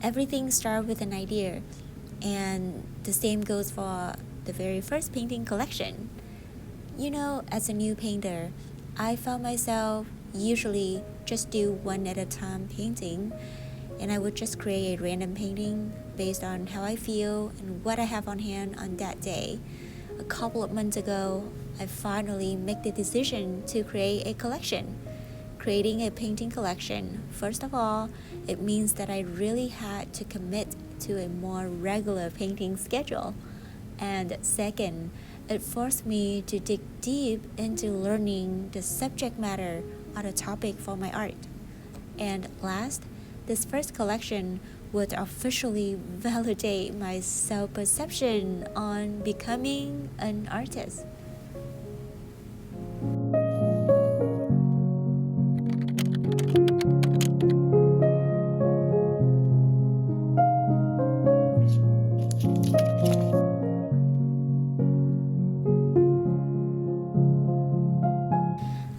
everything starts with an idea, and the same goes for the very first painting collection. As a new painter, I found myself usually just do one at a time painting, and I would just create a random painting based on how I feel and what I have on hand on that day. A couple of months ago, I finally made the decision to create a collection. Creating a painting collection, first of all, it means that I really had to commit to a more regular painting schedule. And second, it forced me to dig deep into learning the subject matter or the topic for my art. And last, this first collection would officially validate my self-perception on becoming an artist.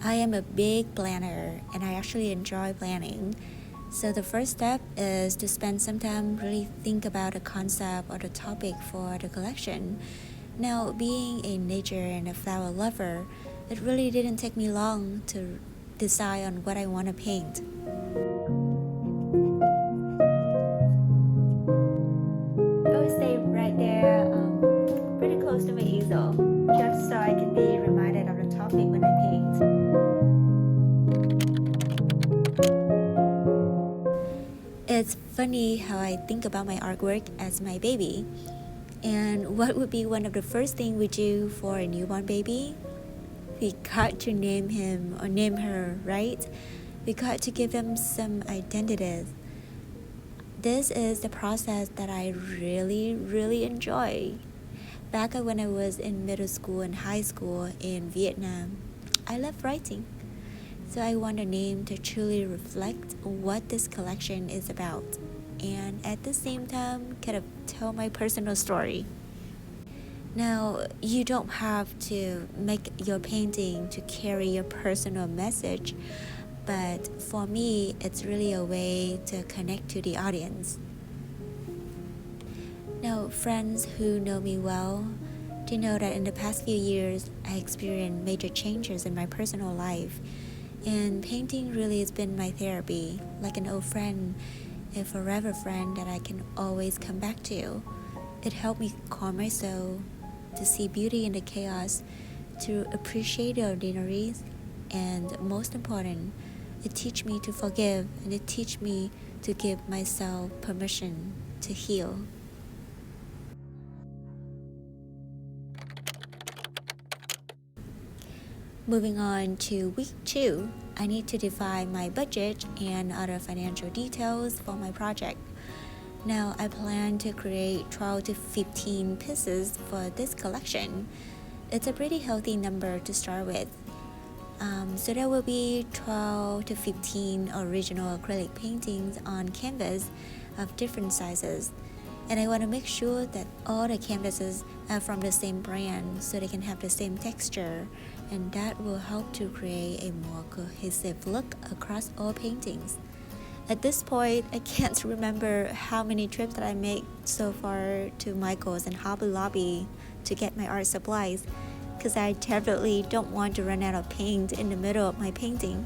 I am a big planner and I actually enjoy planning. So the first step is to spend some time really think about the concept or the topic for the collection. Now, being a nature and a flower lover, it really didn't take me long to decide on what I want to paint. I would stay right there, pretty close to my easel, just so I can be reminded of the topic when I paint. It's funny how I think about my artwork as my baby. And what would be one of the first things we do for a newborn baby? We got to name him or name her, right? We got to give them some identities. This is the process that I really, really enjoy. Back when I was in middle school and high school in Vietnam, I loved writing. So I want a name to truly reflect what this collection is about, and at the same time kind of tell my personal story. Now, you don't have to make your painting to carry your personal message, but for me, it's really a way to connect to the audience. Now, friends who know me well, they know that in the past few years, I experienced major changes in my personal life. And painting really has been my therapy, like an old friend, a forever friend that I can always come back to. It helped me calm my soul, to see beauty in the chaos, to appreciate the ordinaries, and most important, it teach me to forgive and it teach me to give myself permission to heal. Moving on to week 2, I need to define my budget and other financial details for my project. Now, I plan to create 12 to 15 pieces for this collection. It's a pretty healthy number to start with. So there will be 12 to 15 original acrylic paintings on canvas of different sizes. And I want to make sure that all the canvases are from the same brand so they can have the same texture, and that will help to create a more cohesive look across all paintings. At this point, I can't remember how many trips that I made so far to Michael's and Hobby Lobby to get my art supplies, because I definitely don't want to run out of paint in the middle of my painting.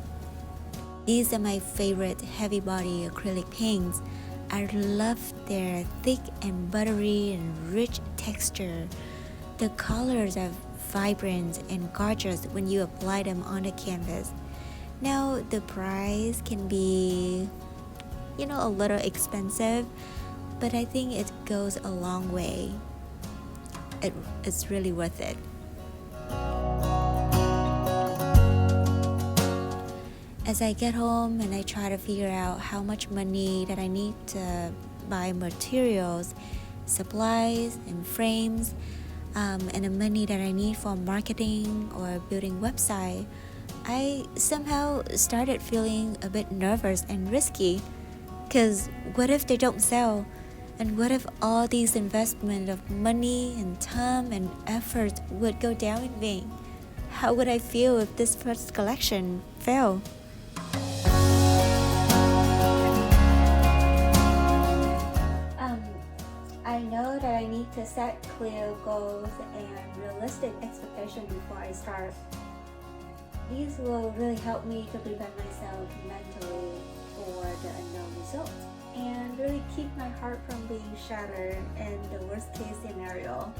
These are my favorite heavy body acrylic paints. I love their thick and buttery and rich texture. The colors are vibrant and gorgeous when you apply them on the canvas. Now, the price can be, a little expensive, but I think it goes a long way. It's really worth it. As I get home and I try to figure out how much money that I need to buy materials, supplies, and frames, and the money that I need for marketing or building website, I somehow started feeling a bit nervous and risky. Because what if they don't sell? And what if all these investment of money and time and effort would go down in vain? How would I feel if this first collection failed? I need to set clear goals and realistic expectations before I start. These will really help me to prepare myself mentally for the unknown results and really keep my heart from being shattered in the worst case scenario.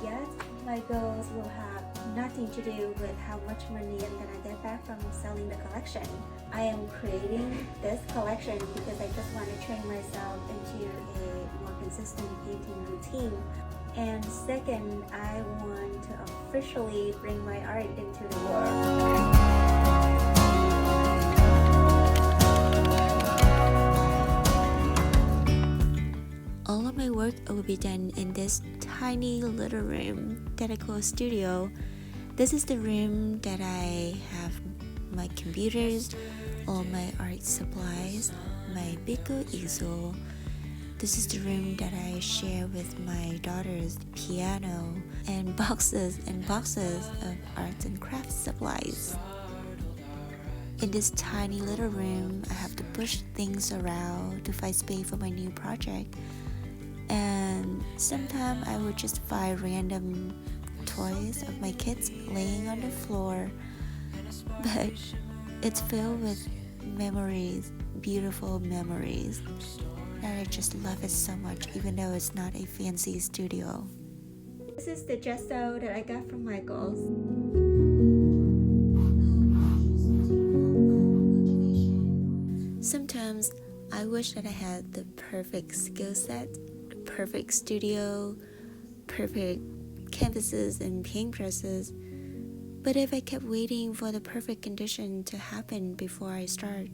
Yet, my goals will have nothing to do with how much money I'm gonna get back from selling the collection. I am creating this collection because I just want to train myself into a more consistent painting routine. And second, I want to officially bring my art into the world. All of my work will be done in this tiny little room that I call studio. This is the room that I have my computers, all my art supplies, my Biko easel. This is the room that I share with my daughter's piano and boxes of arts and crafts supplies. In this tiny little room, I have to push things around to find space for my new project. And sometimes I would just find random toys of my kids laying on the floor. But it's filled with memories, beautiful memories. And I just love it so much, even though it's not a fancy studio. This is the gesso that I got from Michael's. Sometimes I wish that I had the perfect skill set, the perfect studio, perfect canvases and paintbrushes. But if I kept waiting for the perfect condition to happen before I start,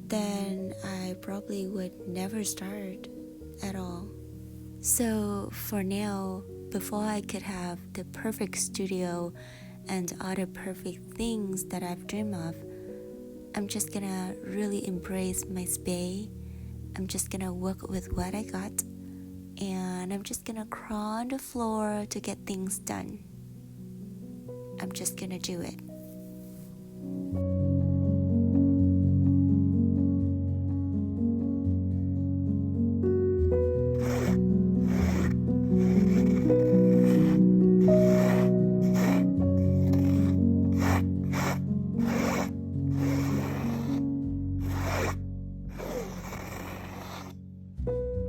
then I probably would never start at all. So for now, before I could have the perfect studio and other perfect things that I've dreamed of, I'm just gonna really embrace my space. I'm just gonna work with what I got, and I'm just gonna crawl on the floor to get things done. I'm just gonna do it.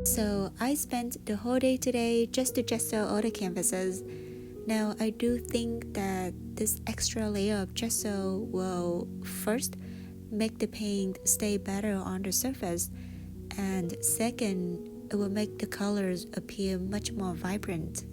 So I spent the whole day today just to gesso all the canvases. Now I do think that this extra layer of gesso will first make the paint stay better on the surface, and second, it will make the colors appear much more vibrant.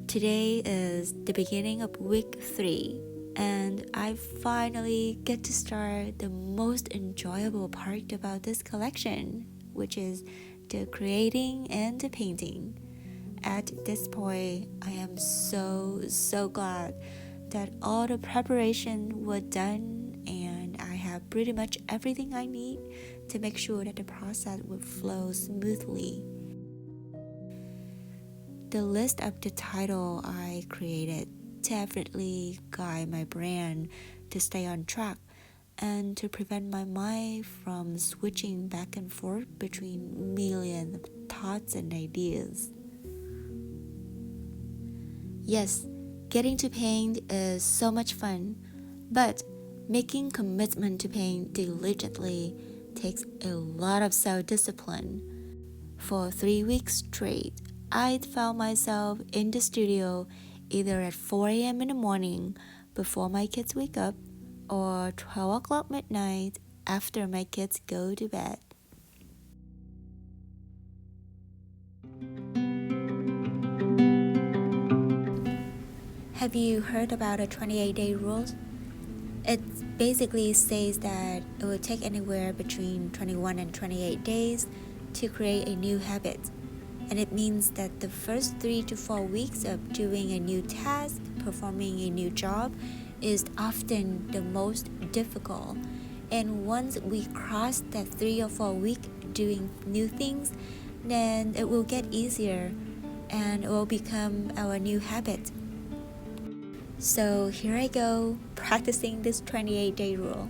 Today is the beginning of week 3, and I finally get to start the most enjoyable part about this collection, which is the creating and the painting. At this point, I am so glad that all the preparation was done, and I have pretty much everything I need to make sure that the process would flow smoothly. The list of the title I created definitely guide my brain to stay on track and to prevent my mind from switching back and forth between millions of thoughts and ideas. Yes, getting to paint is so much fun, but making commitment to paint diligently takes a lot of self-discipline. For 3 weeks straight, I'd found myself in the studio either at 4 a.m. in the morning before my kids wake up, or 12 o'clock midnight after my kids go to bed. Have you heard about a 28-day rule? It basically says that it will take anywhere between 21 and 28 days to create a new habit. And it means that the first 3 to 4 weeks of doing a new task, performing a new job, is often the most difficult. And once we cross that 3 or 4 week doing new things, then it will get easier and it will become our new habit. So here I go, practicing this 28-day rule.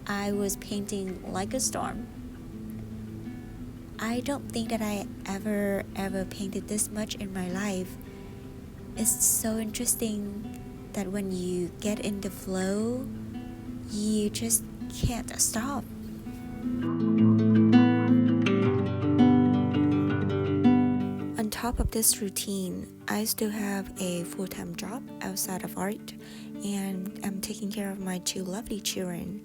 I was painting like a storm. I don't think that I ever painted this much in my life. It's so interesting that when you get in the flow, you just can't stop. On top of this routine, I still have a full-time job outside of art, and I'm taking care of my 2 lovely children.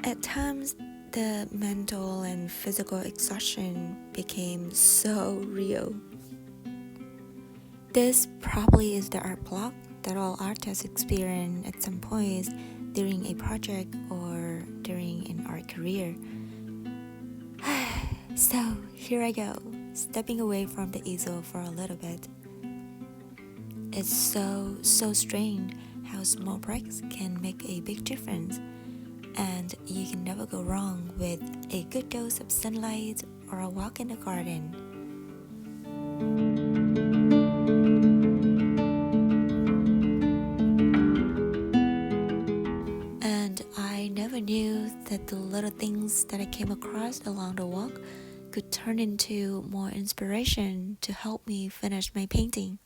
At times, the mental and physical exhaustion became so real. This probably is the art block that all artists experience at some point during a project or during an art career. So here I go, stepping away from the easel for a little bit. It's so strange how small breaks can make a big difference, and you can never go wrong with a good dose of sunlight or a walk in the garden. And I never knew that the little things that I came across along the walk could turn into more inspiration to help me finish my painting.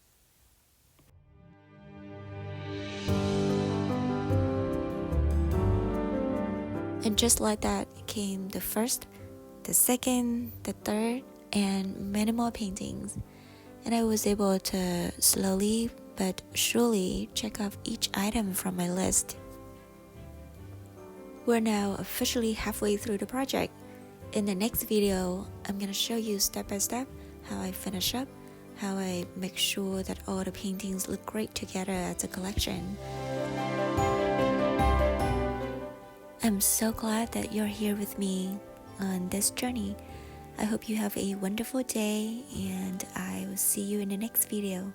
And just like that came the first, the second, the third, and many more paintings. And I was able to slowly but surely check off each item from my list. We're now officially halfway through the project. In the next video, I'm gonna show you step by step how I finish up, how I make sure that all the paintings look great together as a collection. I'm so glad that you're here with me on this journey. I hope you have a wonderful day, and I will see you in the next video.